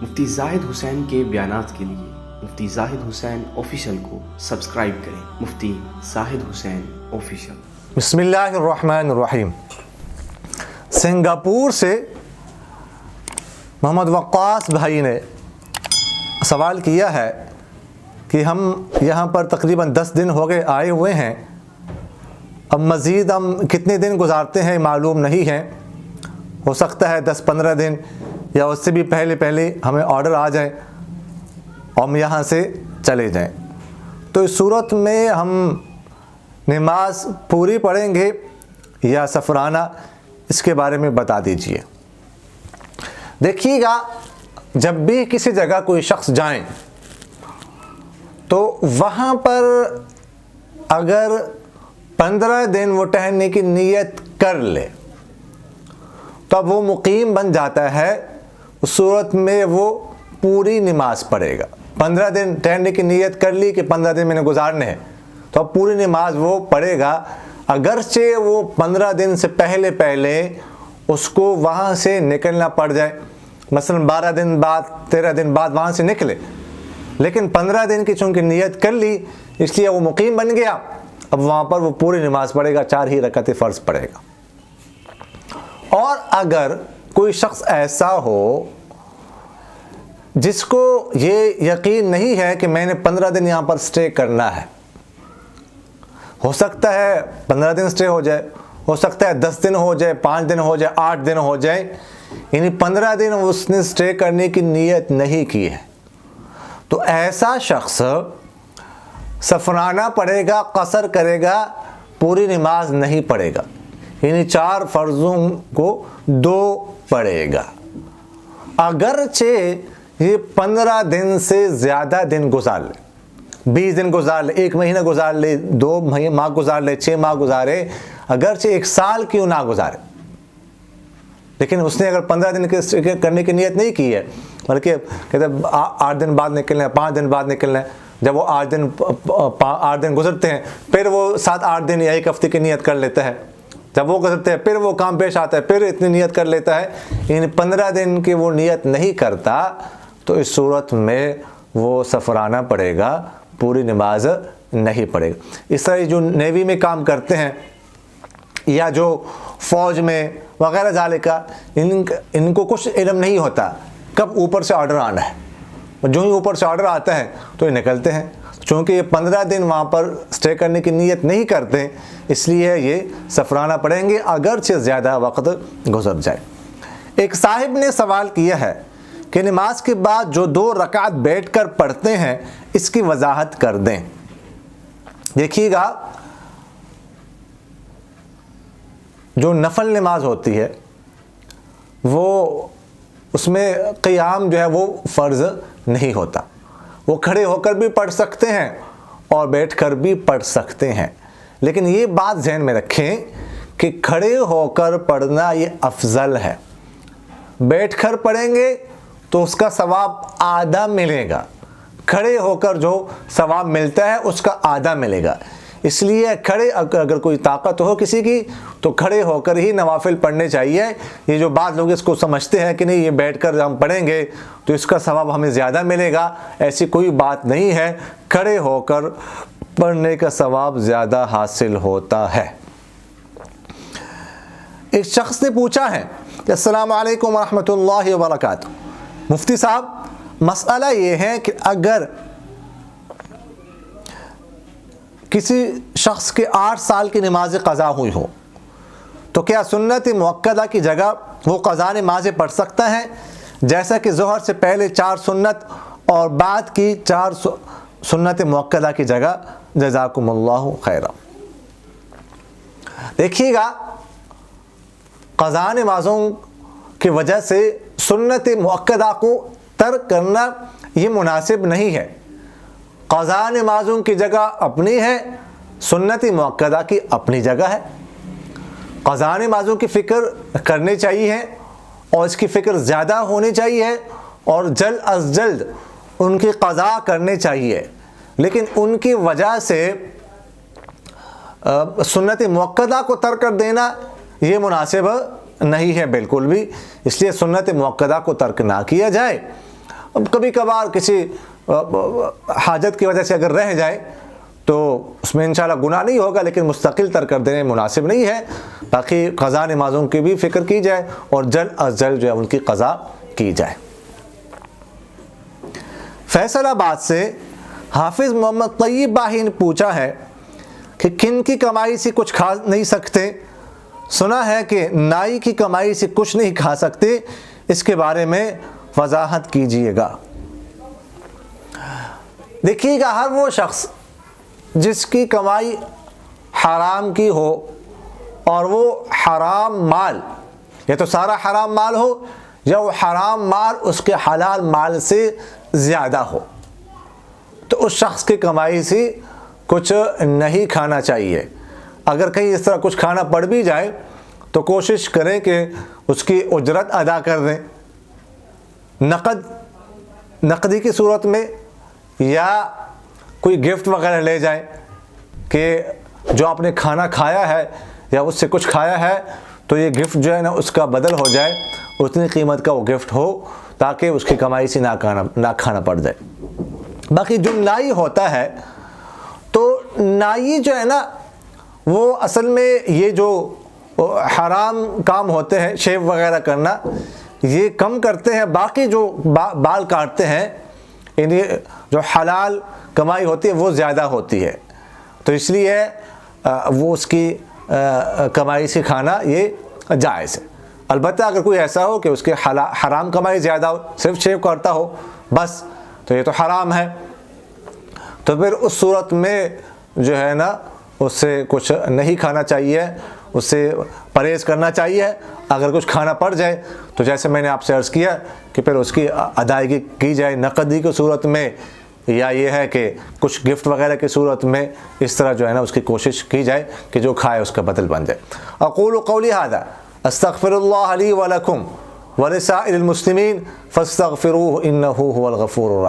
مفتی زاہد حسین کے بیانات کے لیے مفتی زاہد حسین آفیشیل کو سبسکرائب کریں۔ مفتی زاہد حسین آفیشیل۔ بسم اللہ الرحمن الرحیم۔ سنگاپور سے محمد وقاص بھائی نے سوال کیا ہے کہ ہم یہاں پر تقریباً 10 دن ہو گئے آئے ہوئے ہیں، اب مزید ہم کتنے دن گزارتے ہیں معلوم نہیں ہے، ہو سکتا ہے 10-15 دن یا اس سے بھی پہلے ہمیں آرڈر آ جائے اور ہم یہاں سے چلے جائیں، تو اس صورت میں ہم نماز پوری پڑھیں گے یا سفرانہ، اس کے بارے میں بتا دیجئے۔ دیکھیے گا، جب بھی کسی جگہ کوئی شخص جائیں تو وہاں پر اگر 15 دن وہ ٹہلنے کی نیت کر لے تو اب وہ مقیم بن جاتا ہے، اس صورت میں وہ پوری نماز پڑھے گا۔ 15 دن ٹہلنے کی نیت کر لی کہ 15 دن میں نے گزارنے ہیں، تو اب پوری نماز وہ پڑھے گا، اگرچہ وہ 15 دن سے پہلے اس کو وہاں سے نکلنا پڑ جائے، مثلا 12 دن بعد 13 دن بعد وہاں سے نکلے، لیکن 15 دن کی چونکہ نیت کر لی اس لیے وہ مقیم بن گیا، اب وہاں پر وہ پوری نماز پڑھے گا، 4 ہی رکعت فرض پڑھے گا۔ اور اگر کوئی شخص ایسا ہو جس کو یہ یقین نہیں ہے کہ میں نے 15 دن یہاں پر سٹے کرنا ہے، ہو سکتا ہے 15 دن سٹے ہو جائے، ہو سکتا ہے 10 دن ہو جائے، 5 دن ہو جائے، 8 دن ہو جائے، یعنی 15 دن اس نے سٹے کرنے کی نیت نہیں کی ہے، تو ایسا شخص سفرانہ پڑھے گا، قصر کرے گا، پوری نماز نہیں پڑھے گا، یعنی 4 فرضوں کو 2 پڑھے گا، اگرچہ یہ 15 دن سے زیادہ دن گزار لے، 20 دن گزار لے، 1 مہینہ گزار لے، 2 ماہ گزار لے، 6 ماہ گزارے، اگرچہ 1 سال کیوں نہ گزارے، لیکن اس نے اگر 15 دن کے کرنے کی نیت نہیں کی ہے، بلکہ کہتے ہیں 8 دن بعد نکلنا ہے، 5 دن بعد نکلنا ہے، جب وہ 8 دن گزرتے ہیں پھر وہ 7-8 دن یا 1 ہفتے کی نیت کر لیتا ہے، جب وہ گزرتے ہیں پھر وہ کام پیش آتا ہے، پھر اتنی نیت کر لیتا ہے، یعنی 15 دن کی وہ نیت نہیں کرتا، تو اس صورت میں وہ سفرانہ پڑھے گا، پوری نماز نہیں پڑھے گا۔ اس طرح جو نیوی میں کام کرتے ہیں یا جو فوج میں وغیرہ ذالکہ، ان کو کچھ علم نہیں ہوتا کب اوپر سے آرڈر آنا ہے، جو ہی اوپر سے آرڈر آتا ہے تو یہ نکلتے ہیں، چونکہ یہ 15 دن وہاں پر سٹے کرنے کی نیت نہیں کرتے، اس لیے یہ سفرانہ پڑھیں گے اگرچہ زیادہ وقت گزر جائے۔ ایک صاحب نے سوال کیا ہے کہ نماز کے بعد جو 2 رکعت بیٹھ کر پڑھتے ہیں اس کی وضاحت کر دیں۔ دیکھیے گا، جو نفل نماز ہوتی ہے وہ اس میں قیام جو ہے وہ فرض نہیں ہوتا، وہ کھڑے ہو کر بھی پڑھ سکتے ہیں اور بیٹھ کر بھی پڑھ سکتے ہیں، لیکن یہ بات ذہن میں رکھیں کہ کھڑے ہو کر پڑھنا یہ افضل ہے، بیٹھ کر پڑھیں گے تو اس کا ثواب آدھا ملے گا، کھڑے ہو کر جو ثواب ملتا ہے اس کا آدھا ملے گا، اس لیے کھڑے اگر کوئی طاقت ہو کسی کی تو کھڑے ہو کر ہی نوافل پڑھنے چاہیے۔ یہ جو بعض لوگ اس کو سمجھتے ہیں کہ نہیں یہ بیٹھ کر ہم پڑھیں گے تو اس کا ثواب ہمیں زیادہ ملے گا، ایسی کوئی بات نہیں ہے، کھڑے ہو کر پڑھنے کا ثواب زیادہ حاصل ہوتا ہے۔ ایک شخص نے پوچھا ہے کہ السلام علیکم ورحمۃ اللہ وبرکاتہ، مفتی صاحب مسئلہ یہ ہے کہ اگر کسی شخص کے 8 سال کی نماز قضا ہوئی ہو تو کیا سنت مؤکدہ کی جگہ وہ قضا نمازیں پڑھ سکتا ہے، جیسا کہ ظہر سے پہلے 4 سنت اور بعد کی 4 سنت مؤکدہ کی جگہ؟ جزاکم اللہ خیرا۔ دیکھیے گا، قضا نمازوں کی وجہ سے سنت مؤکدہ کو ترک کرنا یہ مناسب نہیں ہے، قضا نمازوں کی جگہ اپنی ہے، سنت مؤکدہ کی اپنی جگہ ہے، قضا نمازوں کی فکر کرنی چاہیے اور اس کی فکر زیادہ ہونی چاہیے اور جلد از جلد ان کی قضا کرنی چاہیے، لیکن ان کی وجہ سے سنت مؤکدہ کو ترک کر دینا یہ مناسب نہیں ہے بالکل بھی، اس لیے سنت مؤکدہ کو ترک نہ کیا جائے اب کبھی کبھار کسی حاجت کی وجہ سے اگر رہ جائے تو اس میں انشاءاللہ گناہ نہیں ہوگا، لیکن مستقل ترک کر دینے مناسب نہیں ہے۔ باقی قضا نمازوں کی بھی فکر کی جائے اور جلد از جلد جو ہے ان کی قضا کی جائے۔ فیصل آباد سے حافظ محمد طیب باہی نے پوچھا ہے کہ کن کی کمائی سے کچھ کھا نہیں سکتے؟ سنا ہے کہ نائی کی کمائی سے کچھ نہیں کھا سکتے، اس کے بارے میں وضاحت کیجیے گا۔ دیکھیے گا، ہر وہ شخص جس کی کمائی حرام کی ہو اور وہ حرام مال، یا تو سارا حرام مال ہو یا وہ حرام مال اس کے حلال مال سے زیادہ ہو، تو اس شخص کی کمائی سے کچھ نہیں کھانا چاہیے۔ اگر کہیں اس طرح کچھ کھانا پڑ بھی جائے تو کوشش کریں کہ اس کی اجرت ادا کر دیں، نقدی کی صورت میں، یا کوئی گفٹ وغیرہ لے جائیں کہ جو آپ نے کھانا کھایا ہے یا اس سے کچھ کھایا ہے تو یہ گفٹ جو ہے نا اس کا بدل ہو جائے، اتنی قیمت کا وہ گفٹ ہو تاکہ اس کی کمائی سے نہ کھانا پڑ جائے۔ باقی جو نائی ہوتا ہے تو نائی جو ہے نا وہ اصل میں یہ جو حرام کام ہوتے ہیں، شیو وغیرہ کرنا، یہ کم کرتے ہیں، باقی جو بال کاٹتے ہیں یعنی جو حلال کمائی ہوتی ہے وہ زیادہ ہوتی ہے، تو اس لیے وہ اس کی کمائی سے کھانا یہ جائز ہے۔ البتہ اگر کوئی ایسا ہو کہ اس کے حرام کمائی زیادہ ہو، صرف شیو کرتا ہو بس، تو یہ تو حرام ہے، تو پھر اس صورت میں جو ہے نا اس سے کچھ نہیں کھانا چاہیے، اس سے پرہیز کرنا چاہیے۔ اگر کچھ کھانا پڑ جائے تو جیسے میں نے آپ سے عرض کیا کہ پھر اس کی ادائیگی کی جائے نقدی کی صورت میں، یا یہ ہے کہ کچھ گفٹ وغیرہ کی صورت میں، اس طرح جو ہے نا اس کی کوشش کی جائے کہ جو کھائے اس کا بدل بن جائے۔ اقول قولی ھذا استغفر اللہ لی ولکم ولسائر المسلمین فاستغفروہ انہ هو الغفور الرحیم۔